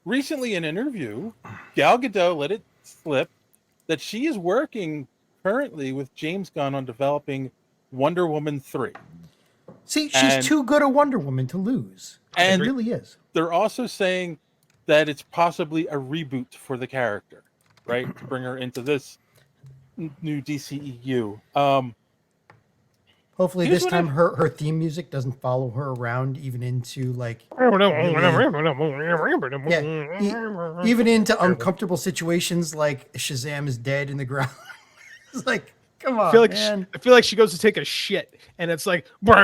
recently in an interview, Gal Gadot let it slip that she is working currently with James Gunn on developing Wonder Woman 3. See, she's And too good a Wonder Woman to lose. She and really is. they're also saying that it's possibly a reboot for the character, right? To bring her into this new DCEU. Hopefully Here's this what time I've her theme music doesn't follow her around even into like even into uncomfortable situations like Shazam is dead in the ground. It's like, come I feel on, like man. I feel like she goes to take a shit, and it's like Maybe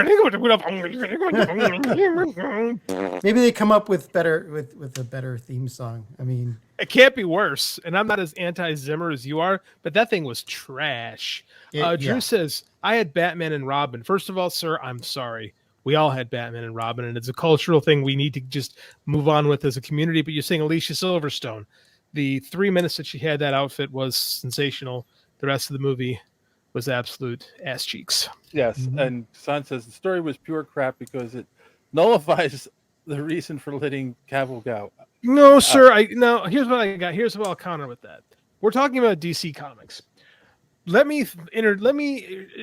they come up with a better theme song. I mean, it can't be worse. And I'm not as anti-Zimmer as you are, but that thing was trash. Drew says, I had Batman and Robin. First of all, sir, I'm sorry. We all had Batman and Robin, and it's a cultural thing we need to just move on with as a community. But you're saying Alicia Silverstone. The 3 minutes that she had that outfit was sensational. The rest of the movie was absolute ass cheeks. Yes, and Son says the story was pure crap because it nullifies the reason for letting Cavill go. No, sir. Here's what I got. Here's what I'll counter with that. We're talking about DC Comics. Let me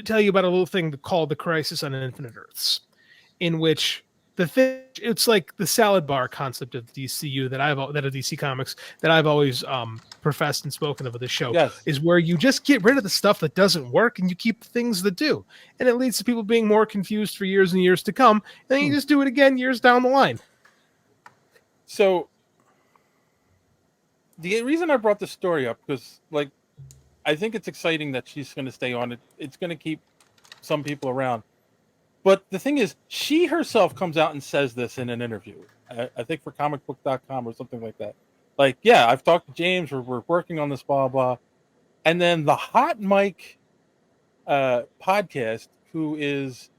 tell you about a little thing called the Crisis on Infinite Earths, in which it's like the salad bar concept of DCU that of DC Comics that I've always professed and spoken of this show. Yes. Is where you just get rid of the stuff that doesn't work and you keep the things that do, and it leads to people being more confused for years and years to come, and then you just do it again years down the line. So the reason I brought the story up because, like, I think it's exciting that she's going to stay on it. It's going to keep some people around. But the thing is, she herself comes out and says this in an interview. I think for comicbook.com or something like that. Like, yeah, I've talked to James. We're working on this, blah, blah. And then the Hot Mic podcast, who is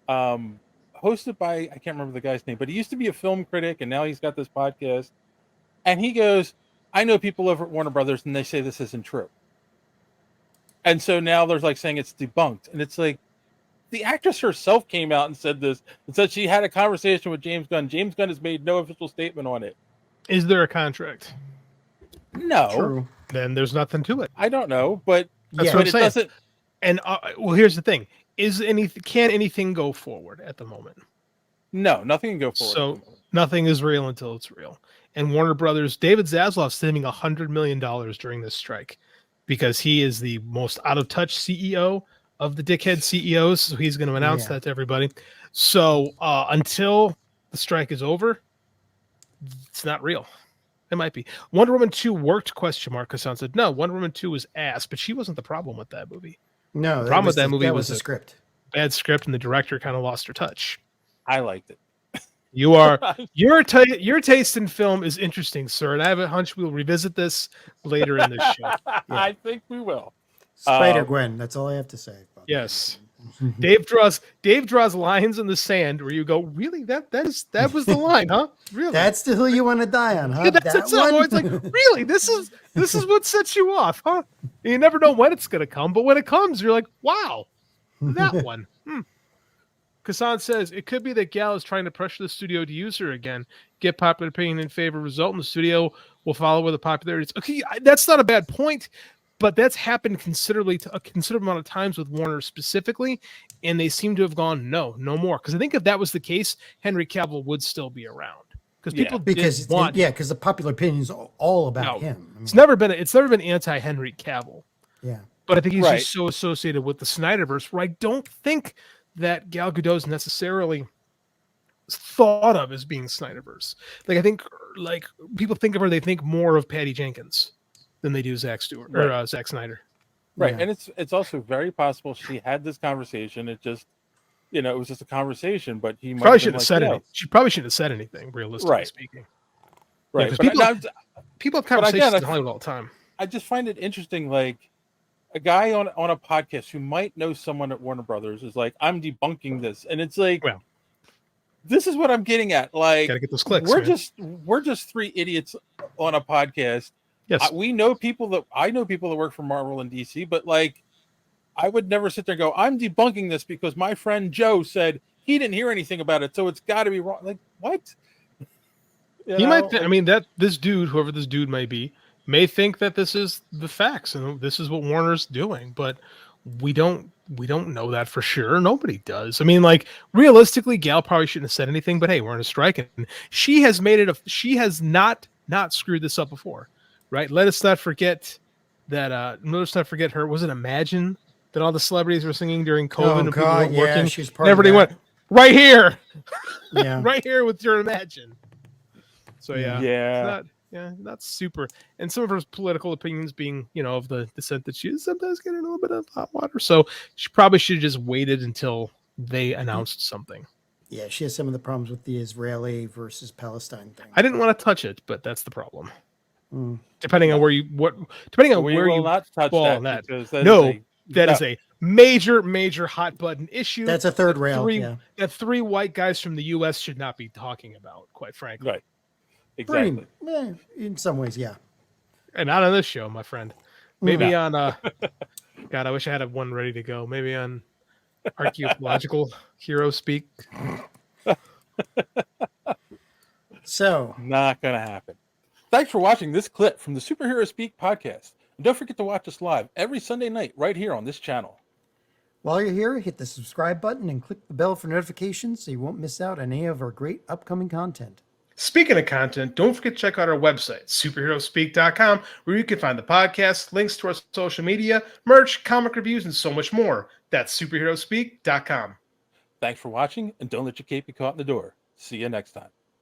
hosted by, I can't remember the guy's name, but he used to be a film critic, and now he's got this podcast. And he goes, I know people over at Warner Brothers, and they say this isn't true. And so now there's like saying it's debunked. And it's like, the actress herself came out and said this, and said she had a conversation with James Gunn. James Gunn has made no official statement on it. Is there a contract? No. true. Then there's nothing to it. I don't know, but That's but what I'm it saying. doesn't. And well, here's the thing: can anything go forward at the moment? No, nothing can go forward. So nothing is real until it's real. And Warner Brothers, David Zaslav's saving $100 million during this strike because he is the most out of touch CEO of the dickhead CEOs. So he's going to announce that to everybody. So until the strike is over, it's not real. It might be. Wonder Woman 2 worked, ? Hassan said, no, Wonder Woman 2 was ass, but she wasn't the problem with that movie. No, the problem with that movie was the script. Bad script, and the director kind of lost her touch. I liked it. Your taste in film is interesting, sir, and I have a hunch we'll revisit this later in this show. Yeah. I think we will. Spider-Gwen, that's all I have to say. Yes. Dave draws lines in the sand where you go, really? That was the line, huh? Really? That's the hill you want to die on, huh? Yeah, that's one? It's like, really? This is what sets you off, huh? And you never know when it's gonna come, but when it comes, you're like, wow, that one. Kassan says it could be that Gal is trying to pressure the studio to use her again, get popular opinion in favor, result in the studio will follow where the popularity is. Okay, that's not a bad point, but that's happened a considerable amount of times with Warner specifically, and they seem to have gone no more. Because I think if that was the case, Henry Cavill would still be around. Because the popular opinion is all about him. I mean, it's never been anti Henry Cavill. Yeah, but I think he's just so associated with the Snyderverse, where I don't think that Gal Gadot is necessarily thought of as being Snyderverse. Like I think, like people think of her, they think more of Patty Jenkins than they do Zack Stewart or Zack Snyder. Right, and it's also very possible she had this conversation. It just, it was just a conversation, but he probably shouldn't have said anything. She probably shouldn't have said anything, realistically speaking. Right, because people have conversations in Hollywood all the time. I just find it interesting, like a guy on a podcast who might know someone at Warner Brothers is like, I'm debunking this, and it's like, this is what I'm getting at. Like, gotta get those clicks. We're just three idiots on a podcast. Yes, I know people that work for Marvel and DC, but like, I would never sit there and go, I'm debunking this because my friend Joe said he didn't hear anything about it, so it's got to be wrong. Like, what? You He know, might. like, I mean, that this dude, whoever this dude may be, may think that this is the facts and this is what Warner's doing, but we don't. We don't know that for sure. Nobody does. I mean, like realistically, Gal probably shouldn't have said anything. But hey, we're on a strike, and she has made it. She has not screwed this up before, right? Let us not forget that. Let us not forget her. Was it Imagine that all the celebrities were singing during COVID Oh and people God, weren't yeah, working? she's And part of everybody that. went right here, Yeah, right here with your Imagine. So Yeah. yeah, not not super. And some of her political opinions being, of the descent that she is, sometimes getting a little bit of hot water. So she probably should have just waited until they announced something. yeah, she has some of the problems with the Israeli versus Palestine thing. I didn't want to touch it, but that's the problem. Mm. Depending on No. where depending on we where will you not touch fall that on that. because that No, is that is no. a major hot button issue. That's a third that rail. Yeah, that three white guys from the U.S. should not be talking about, quite frankly. Right. Exactly. In some ways, yeah. And not on this show, my friend. Maybe No. on God, I wish I had one ready to go. Maybe on archaeological hero speak. So, Not gonna happen. Thanks for watching this clip from the Superhero Speak podcast. And don't forget to watch us live every Sunday night right here on this channel. while you're here, hit the subscribe button and click the bell for notifications so you won't miss out on any of our great upcoming content. Speaking of content, don't forget to check out our website, superheroespeak.com, where you can find the podcast, links to our social media, merch, comic reviews, and so much more. That's superheroespeak.com. Thanks for watching, and don't let your cape be caught in the door. See you next time.